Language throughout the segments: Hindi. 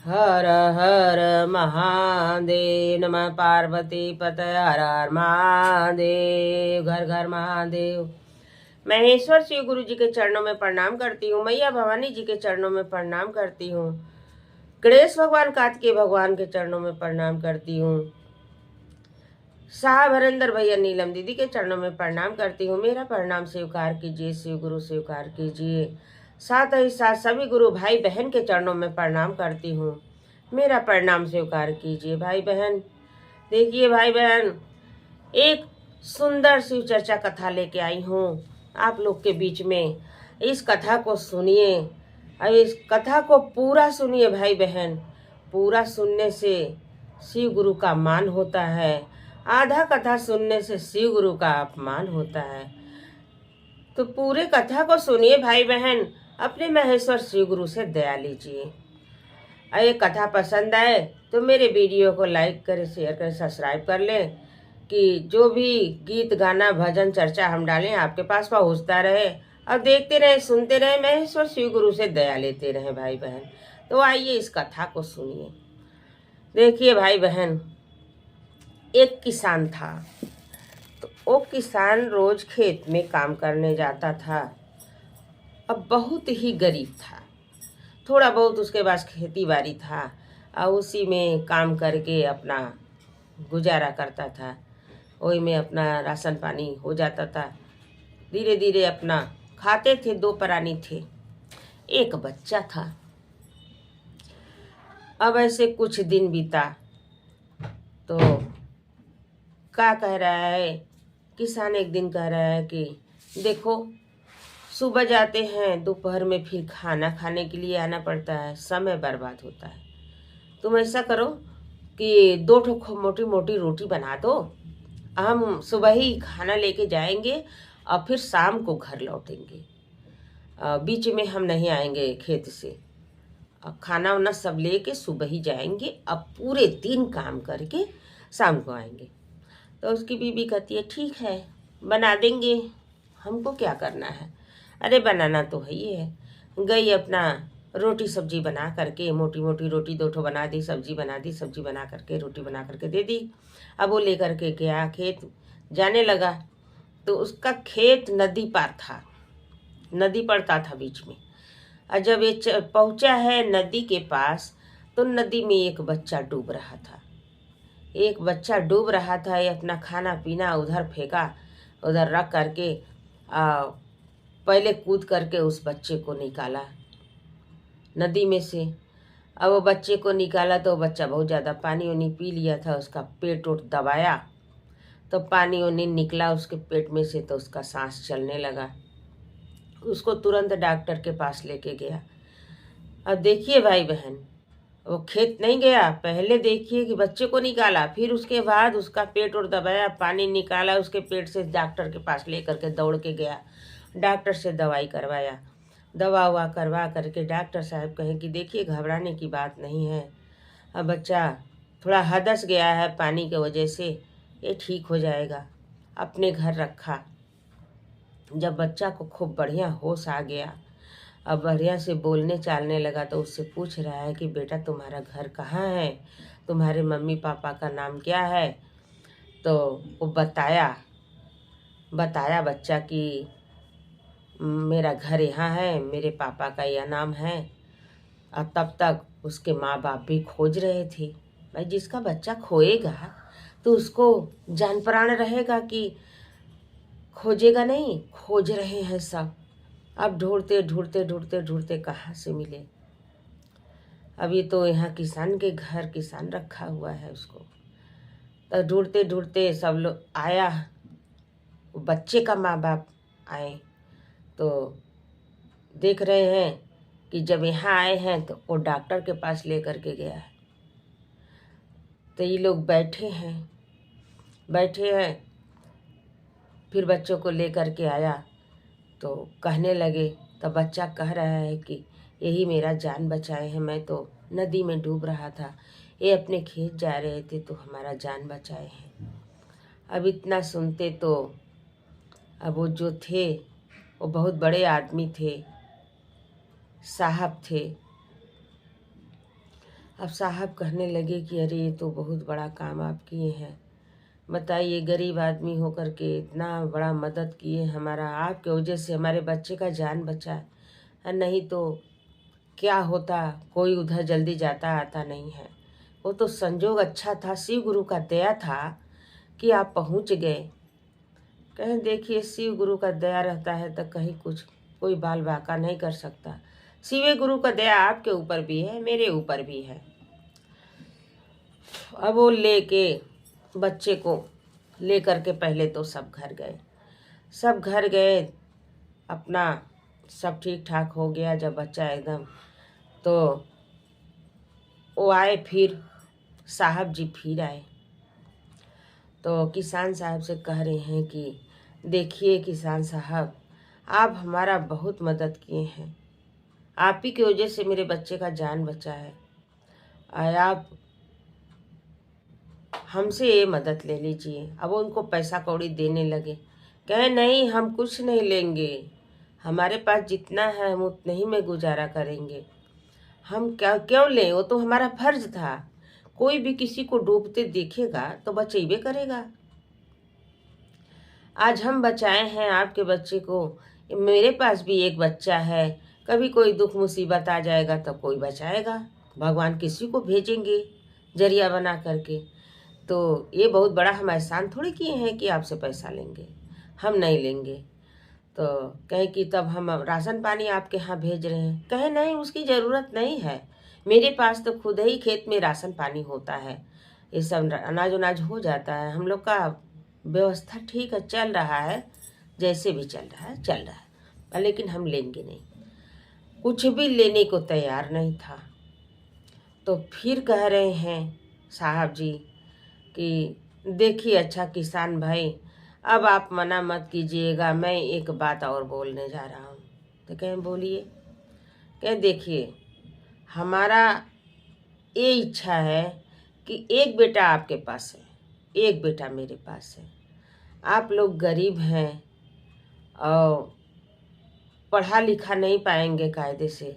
हर हर महादेव। नमः पार्वती पतये हर हर महादेव। घर घर महादेव। महेश्वर शिव गुरु जी के चरणों में प्रणाम करती हूँ। मैया भवानी जी के चरणों में प्रणाम करती हूँ। गणेश भगवान कार्तिकेय भगवान के चरणों में प्रणाम करती हूँ। साहब हरेंद्र भैया नीलम दीदी के चरणों में प्रणाम करती हूँ। मेरा प्रणाम स्वीकार कीजिए, शिव गुरु स्वीकार कीजिए। साथ ही साथ सभी गुरु भाई बहन के चरणों में प्रणाम करती हूँ। मेरा प्रणाम स्वीकार कीजिए भाई बहन। देखिए भाई बहन, एक सुंदर शिव चर्चा कथा लेके आई हूँ आप लोग के बीच में। इस कथा को सुनिए और इस कथा को पूरा सुनिए भाई बहन। पूरा सुनने से शिव गुरु का मान होता है, आधा कथा सुनने से शिव गुरु का अपमान होता है। तो पूरे कथा को सुनिए भाई बहन, अपने महेश्वर शिव गुरु से दया लीजिए। और ये कथा पसंद आए तो मेरे वीडियो को लाइक करें, शेयर करें, सब्सक्राइब कर लें कि जो भी गीत गाना भजन चर्चा हम डालें आपके पास पहुँचता रहे। और देखते रहे, सुनते रहे, महेश्वर शिव गुरु से दया लेते रहे भाई बहन। तो आइए इस कथा को सुनिए। देखिए भाई बहन, एक किसान था। तो वो किसान रोज खेत में काम करने जाता था। अब बहुत ही गरीब था। थोड़ा बहुत उसके पास खेती बाड़ी था और उसी में काम करके अपना गुजारा करता था। वही में अपना राशन पानी हो जाता था। धीरे धीरे अपना खाते थे। दो प्राणी थे, एक बच्चा था। अब ऐसे कुछ दिन बीता तो क्या कह रहा है किसान, एक दिन कह रहा है कि देखो, सुबह जाते हैं, दोपहर में फिर खाना खाने के लिए आना पड़ता है, समय बर्बाद होता है। तुम ऐसा करो कि दो ठो मोटी मोटी रोटी बना दो, हम सुबह ही खाना लेके जाएंगे और फिर शाम को घर लौटेंगे। बीच में हम नहीं आएंगे खेत से। खाना वाना सब लेके सुबह ही जाएंगे, अब पूरे दिन काम करके शाम को आएंगे। तो उसकी बीवी कहती है ठीक है, बना देंगे, हमको क्या करना है। अरे बनाना तो है ही है। गई अपना रोटी सब्जी बना करके, मोटी मोटी रोटी दो ठो बना दी, सब्जी बना दी, सब्जी बना करके रोटी बना करके दे दी। अब वो लेकर के गया, खेत जाने लगा। तो उसका खेत नदी पार था, नदी पड़ता था बीच में। और जब ये पहुंचा है नदी के पास, तो नदी में एक बच्चा डूब रहा था। एक बच्चा डूब रहा था। ये अपना खाना पीना उधर फेंका, उधर रख करके पहले कूद करके उस बच्चे को निकाला नदी में से। अब वो बच्चे को निकाला तो बच्चा बहुत ज़्यादा पानी उनी पी लिया था। उसका पेट उठ दबाया तो पानी उनी निकला उसके पेट में से, तो उसका सांस चलने लगा। उसको तुरंत डॉक्टर के पास लेके गया। अब देखिए भाई बहन, वो खेत नहीं गया, पहले देखिए कि बच्चे को निकाला, फिर उसके बाद उसका पेट और दबाया, पानी निकाला उसके पेट से, डॉक्टर के पास लेकर के दौड़ के गया। डॉक्टर से दवाई करवाया। दवा उवा करवा करके डॉक्टर साहब कहें कि देखिए घबराने की बात नहीं है, अब बच्चा थोड़ा हदस गया है पानी की वजह से, ये ठीक हो जाएगा। अपने घर रखा। जब बच्चा को खूब बढ़िया होश आ गया, अब बढ़िया से बोलने चालने लगा, तो उससे पूछ रहा है कि बेटा तुम्हारा घर कहाँ है, तुम्हारे मम्मी पापा का नाम क्या है। तो वो बताया बच्चा कि मेरा घर यहाँ है, मेरे पापा का यह नाम है। और तब तक उसके माँ बाप भी खोज रहे थे। भाई जिसका बच्चा खोएगा तो उसको जान प्राण रहेगा कि खोजेगा नहीं, खोज रहे हैं सब। अब ढूंढते ढूंढते ढूंढते ढूंढते कहाँ से मिले। अभी तो यहाँ किसान के घर किसान रखा हुआ है उसको। तो ढूंढते ढूंढते सब लोग आया, बच्चे का माँ बाप आए तो देख रहे हैं कि जब यहाँ आए हैं तो वो डॉक्टर के पास लेकर के गया है। तो ये लोग बैठे हैं। फिर बच्चों को लेकर के आया तो कहने लगे, तो बच्चा कह रहा है कि यही मेरा जान बचाए हैं, मैं तो नदी में डूब रहा था, ये अपने खेत जा रहे थे तो हमारा जान बचाए हैं। अब इतना सुनते तो अब वो जो थे वो बहुत बड़े आदमी थे, साहब थे। अब साहब कहने लगे कि अरे ये तो बहुत बड़ा काम आप किए हैं। बताइए, गरीब आदमी होकर के इतना बड़ा मदद किए हमारा, आपके वजह से हमारे बच्चे का जान बचा है। और नहीं तो क्या होता, कोई उधर जल्दी जाता आता नहीं है। वो तो संजोग अच्छा था, शिव गुरु का दया था कि आप पहुंच गए। कहें देखिए, शिव गुरु का दया रहता है तो कहीं कुछ कोई बाल बाका नहीं कर सकता। शिव गुरु का दया आपके ऊपर भी है, मेरे ऊपर भी है। अब वो लेके बच्चे को लेकर के पहले तो सब घर गए, सब घर गए, अपना सब ठीक ठाक हो गया। जब बच्चा एकदम, तो वो आए, फिर साहब जी फिर आए। तो किसान साहब से कह रहे हैं कि देखिए किसान साहब, आप हमारा बहुत मदद किए हैं, आप ही की वजह से मेरे बच्चे का जान बचा है। और आप हमसे ये मदद ले लीजिए। अब वो उनको पैसा कौड़ी देने लगे। कहे नहीं, हम कुछ नहीं लेंगे, हमारे पास जितना है हम उतने ही में गुजारा करेंगे। हम क्या क्यों लें, वो तो हमारा फर्ज था। कोई भी किसी को डूबते देखेगा तो बचेबे करेगा। आज हम बचाए हैं आपके बच्चे को, मेरे पास भी एक बच्चा है। कभी कोई दुख मुसीबत आ जाएगा तो कोई बचाएगा, भगवान किसी को भेजेंगे जरिया बना करके। तो ये बहुत बड़ा हम एहसान थोड़ी किए हैं कि आपसे पैसा लेंगे, हम नहीं लेंगे। तो कहे कि तब हम राशन पानी आपके यहाँ भेज रहे हैं। कहे नहीं, उसकी ज़रूरत नहीं है, मेरे पास तो खुद ही खेत में राशन पानी होता है, ये सब अनाज उनाज हो जाता है, हम लोग का व्यवस्था ठीक है, चल रहा है, जैसे भी चल रहा है चल रहा है। लेकिन हम लेंगे नहीं, कुछ भी लेने को तैयार नहीं था। तो फिर कह रहे हैं साहब जी कि देखिए अच्छा किसान भाई, अब आप मना मत कीजिएगा, मैं एक बात और बोलने जा रहा हूँ। तो कहें बोलिए। कहें देखिए, हमारा ये इच्छा है कि एक बेटा आपके पास है, एक बेटा मेरे पास है। आप लोग गरीब हैं और पढ़ा लिखा नहीं पाएंगे कायदे से।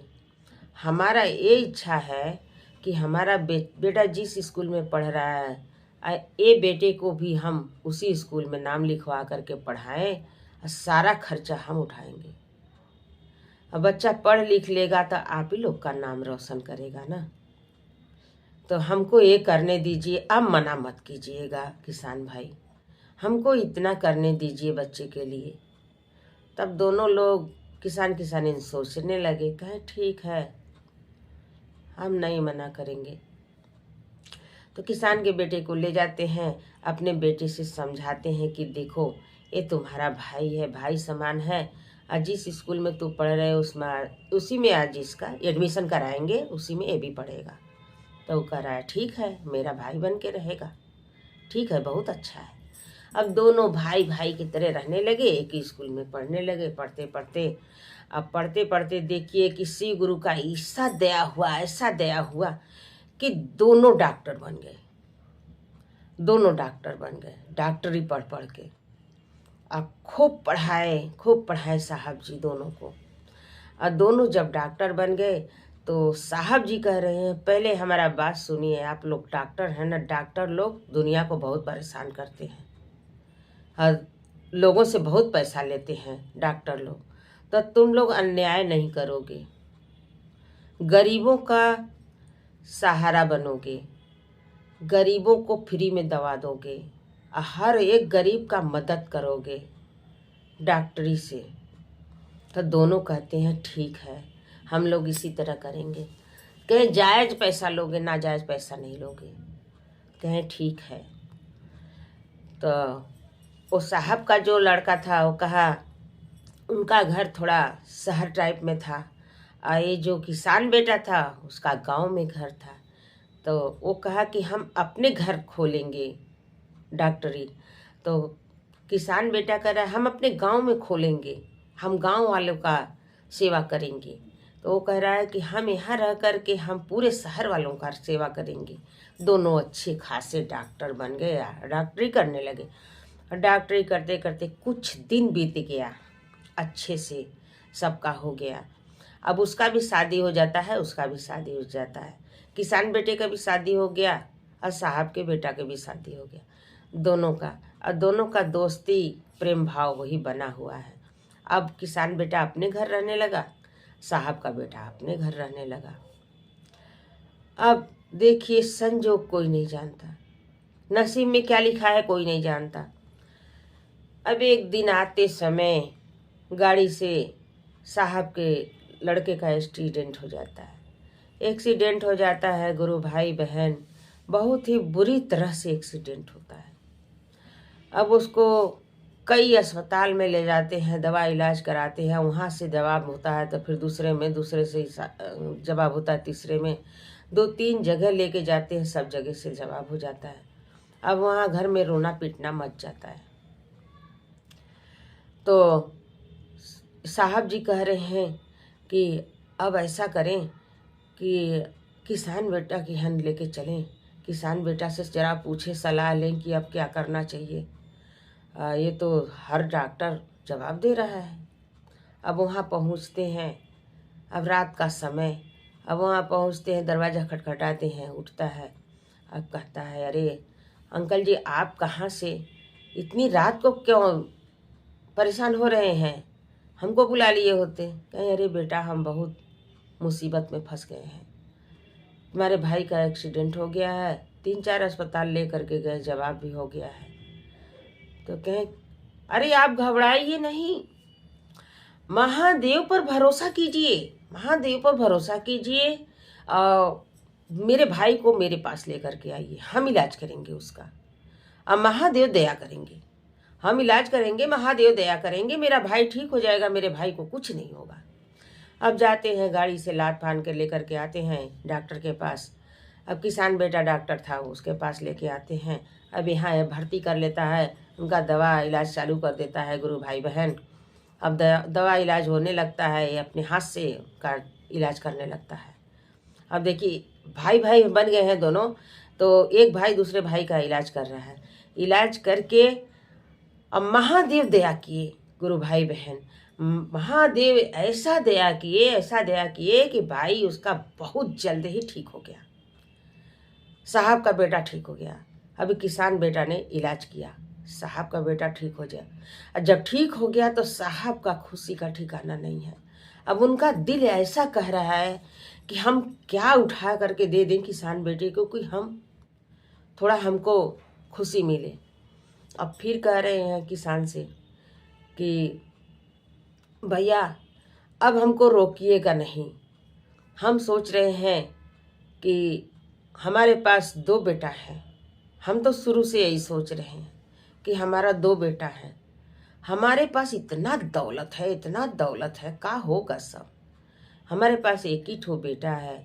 हमारा ये इच्छा है कि हमारा बेटा जिस स्कूल में पढ़ रहा है, ये बेटे को भी हम उसी स्कूल में नाम लिखवा करके पढ़ाएं और सारा खर्चा हम उठाएंगे। अब बच्चा पढ़ लिख लेगा तो आप ही लोग का नाम रोशन करेगा ना। तो हमको ये करने दीजिए, अब मना मत कीजिएगा किसान भाई, हमको इतना करने दीजिए बच्चे के लिए। तब दोनों लोग किसान सोचने लगे। कहे ठीक है, हम नहीं मना करेंगे। तो किसान के बेटे को ले जाते हैं, अपने बेटे से समझाते हैं कि देखो ये तुम्हारा भाई है, भाई समान है, और जिस स्कूल में तू पढ़ रहे उसमें उसी में आज इसका एडमिशन कराएंगे, उसी में ये भी पढ़ेगा। तो वो कह रहा है ठीक है, मेरा भाई बन के रहेगा, ठीक है, बहुत अच्छा है। अब दोनों भाई भाई की तरह रहने लगे, एक ही स्कूल में पढ़ने लगे। पढ़ते पढ़ते अब पढ़ते पढ़ते देखिए कि शिव गुरु का ऐसा दया हुआ, ऐसा दया हुआ कि दोनों डॉक्टर बन गए, दोनों डॉक्टर बन गए, डॉक्टरी पढ़ पढ़ के। अब खूब पढ़ाए साहब जी दोनों को। और दोनों जब डॉक्टर बन गए तो साहब जी कह रहे हैं पहले हमारा बात सुनिए, आप लोग डॉक्टर हैं ना, डॉक्टर लोग दुनिया को बहुत परेशान करते हैं और लोगों से बहुत पैसा लेते हैं डॉक्टर लोग। तो तुम लोग अन्याय नहीं करोगे, गरीबों का सहारा बनोगे, गरीबों को फ्री में दवा दोगे, हर एक गरीब का मदद करोगे डॉक्टरी से। तो दोनों कहते हैं ठीक है, हम लोग इसी तरह करेंगे। कहें जायज़ पैसा लोगे, ना जायज़ पैसा नहीं लोगे। कहें ठीक है। तो वो साहब का जो लड़का था वो कहा, उनका घर थोड़ा शहर टाइप में था और ये जो किसान बेटा था उसका गांव में घर था। तो वो कहा कि हम अपने घर खोलेंगे डॉक्टरी। तो किसान बेटा कह रहा है हम अपने गांव में खोलेंगे, हम गांव वालों का सेवा करेंगे। तो वो कह रहा है कि हम यहाँ रह कर के हम पूरे शहर वालों का सेवा करेंगे। दोनों अच्छे खासे डॉक्टर बन गए, डॉक्टरी करने लगे। और डॉक्टरी करते करते कुछ दिन बीत गया, अच्छे से सबका हो गया। अब उसका भी शादी हो जाता है, उसका भी शादी हो जाता है। किसान बेटे का भी शादी हो गया और साहब के बेटा के भी शादी हो गया, दोनों का। और दोनों का दोस्ती प्रेम भाव वही बना हुआ है। अब किसान बेटा अपने घर रहने लगा, साहब का बेटा अपने घर रहने लगा। अब देखिए, संजोग कोई नहीं जानता, नसीब में क्या लिखा है कोई नहीं जानता। अब एक दिन आते समय गाड़ी से साहब के लड़के का एक्सीडेंट हो जाता है। एक्सीडेंट हो जाता है गुरु भाई बहन, बहुत ही बुरी तरह से एक्सीडेंट होता है। अब उसको कई अस्पताल में ले जाते हैं, दवा इलाज कराते हैं, वहाँ से जवाब होता है तो फिर दूसरे में, दूसरे से जवाब होता है, तीसरे में, 2-3 जगह लेके जाते हैं, सब जगह से जवाब हो जाता है। अब वहाँ घर में रोना पीटना मच जाता है। तो साहब जी कह रहे हैं कि अब ऐसा करें कि किसान बेटा की हन लेके चलें, किसान बेटा से जरा पूछे, सलाह लें कि अब क्या करना चाहिए। ये तो हर डॉक्टर जवाब दे रहा है। अब वहाँ पहुँचते हैं, अब रात का समय, अब वहाँ पहुँचते हैं, दरवाज़ा खटखटाते हैं, उठता है। अब कहता है, अरे अंकल जी, आप कहाँ से इतनी रात को क्यों परेशान हो रहे हैं, हमको बुला लिए होते। कहें, अरे बेटा, हम बहुत मुसीबत में फंस गए हैं, तुम्हारे भाई का एक्सीडेंट हो गया है, 3-4 अस्पताल ले करके गए, जवाब भी हो गया है। तो कहें, अरे आप घबराइए नहीं, महादेव पर भरोसा कीजिए, महादेव पर भरोसा कीजिए। मेरे भाई को मेरे पास लेकर के आइए, हम इलाज करेंगे उसका, अब महादेव दया करेंगे, हम इलाज करेंगे, महादेव दया करेंगे, मेरा भाई ठीक हो जाएगा, मेरे भाई को कुछ नहीं होगा। अब जाते हैं, गाड़ी से लाद फान के लेकर के आते हैं डॉक्टर के पास। अब किसान बेटा डॉक्टर था, उसके पास लेके आते हैं। अब यहाँ भर्ती कर लेता है, उनका दवा इलाज चालू कर देता है गुरु भाई बहन। अब दवा इलाज होने लगता है, ये अपने हाथ से का इलाज करने लगता है। अब देखिए, भाई भाई बन गए हैं दोनों, तो एक भाई दूसरे भाई का इलाज कर रहा है। इलाज करके अब महादेव दया किए, गुरु भाई बहन, महादेव ऐसा दया किए, ऐसा दया किए कि भाई उसका बहुत जल्द ही ठीक हो गया, साहब का बेटा ठीक हो गया। अभी किसान बेटा ने इलाज किया, साहब का बेटा ठीक हो गया। और जब ठीक हो गया तो साहब का खुशी का ठिकाना नहीं है। अब उनका दिल ऐसा कह रहा है कि हम क्या उठा करके दे दें किसान बेटे को कि हम थोड़ा हमको खुशी मिले। अब फिर कह रहे हैं किसान से कि भैया, अब हमको रोकिएगा नहीं, हम सोच रहे हैं कि हमारे पास 2 बेटा है, हम तो शुरू से यही सोच रहे हैं कि हमारा 2 बेटा है, हमारे पास इतना दौलत है, इतना दौलत है, का होगा सब। हमारे पास एक ही ठो बेटा है,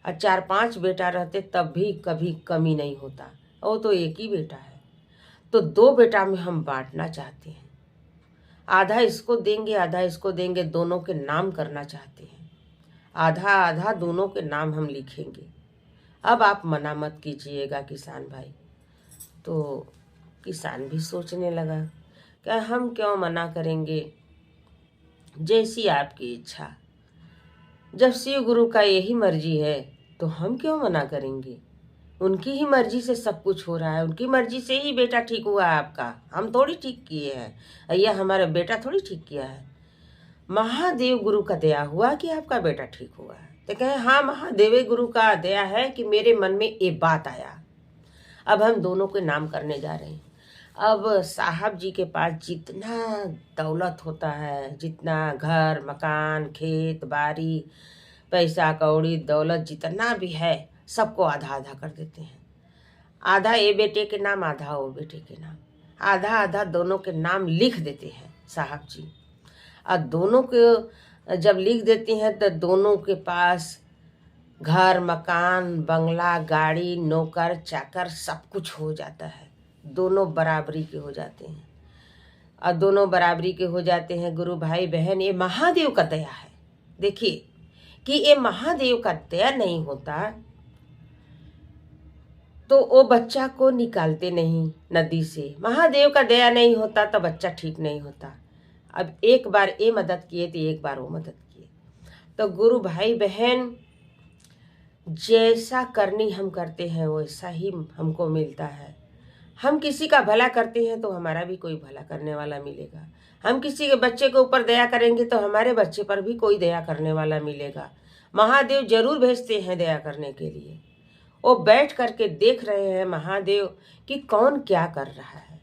और 4-5 बेटा रहते तब भी कभी कमी नहीं होता, वो तो एक ही बेटा है। तो 2 बेटा में हम बांटना चाहते हैं, आधा इसको देंगे, आधा इसको देंगे, दोनों के नाम करना चाहते हैं, आधा आधा दोनों के नाम हम लिखेंगे। अब आप मना मत कीजिएगा किसान भाई। तो किसान भी सोचने लगा, क्या हम क्यों मना करेंगे, जैसी आपकी इच्छा, जब शिव गुरु का यही मर्जी है तो हम क्यों मना करेंगे। उनकी ही मर्जी से सब कुछ हो रहा है, उनकी मर्जी से ही बेटा ठीक हुआ है आपका, हम थोड़ी ठीक किए हैं, भैया हमारा बेटा थोड़ी ठीक किया है, महादेव गुरु का दया हुआ कि आपका बेटा ठीक हुआ है। तो कहे, हाँ, महादेव गुरु का दया है कि मेरे मन में ये बात आया। अब हम दोनों के नाम करने जा रहे हैं। अब साहब जी के पास जितना दौलत होता है, जितना घर मकान खेत बाड़ी पैसा कौड़ी दौलत जितना भी है, सबको आधा आधा कर देते हैं। आधा ये बेटे के नाम, आधा वो बेटे के नाम, आधा आधा दोनों के नाम लिख देते हैं साहब जी। और दोनों के जब लिख देती हैं तो दोनों के पास घर मकान बंगला गाड़ी नौकर चाकर सब कुछ हो जाता है, दोनों बराबरी के हो जाते हैं। और दोनों बराबरी के हो जाते हैं गुरु भाई बहन, ये महादेव का दया है। देखिए कि ये महादेव का दया नहीं होता तो वो बच्चा को निकालते नहीं नदी से, महादेव का दया नहीं होता तो बच्चा ठीक नहीं होता। अब एक बार ये मदद किए तो एक बार वो मदद किए, तो गुरु भाई बहन, जैसा करनी हम करते हैं वैसा ही हमको मिलता है। हम किसी का भला करते हैं तो हमारा भी कोई भला करने वाला मिलेगा। हम किसी के बच्चे के ऊपर दया करेंगे तो हमारे बच्चे पर भी कोई दया करने वाला मिलेगा। महादेव जरूर भेजते हैं दया करने के लिए। वो बैठ करके देख रहे हैं महादेव कि कौन क्या कर रहा है।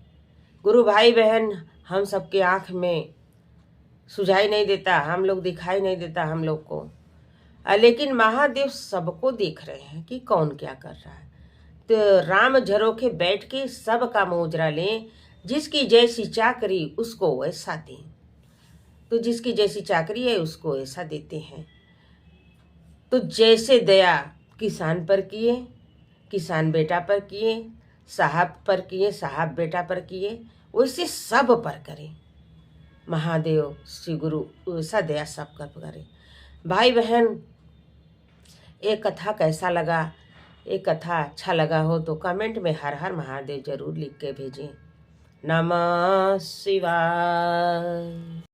गुरु भाई बहन, हम सबके आँख में सुझाई नहीं देता, हम लोग दिखाई नहीं देता हम लोग को, लेकिन महादेव सबको देख रहे हैं कि कौन क्या कर रहा है। तो राम झरोखे बैठ के सबका मोजरा लें, जिसकी जैसी चाकरी उसको वैसा दें। तो जिसकी जैसी चाकरी है उसको ऐसा देते हैं। तो जैसे दया किसान पर किए, किसान बेटा पर किए, साहब पर किए, साहब बेटा पर किए, वैसे सब पर करें। महादेव श्री गुरु वैसा दया सब कर करें। भाई बहन, ये कथा कैसा लगा? ये कथा अच्छा लगा हो तो कमेंट में हर हर महादेव जरूर लिख के भेजें। नमः शिवाय।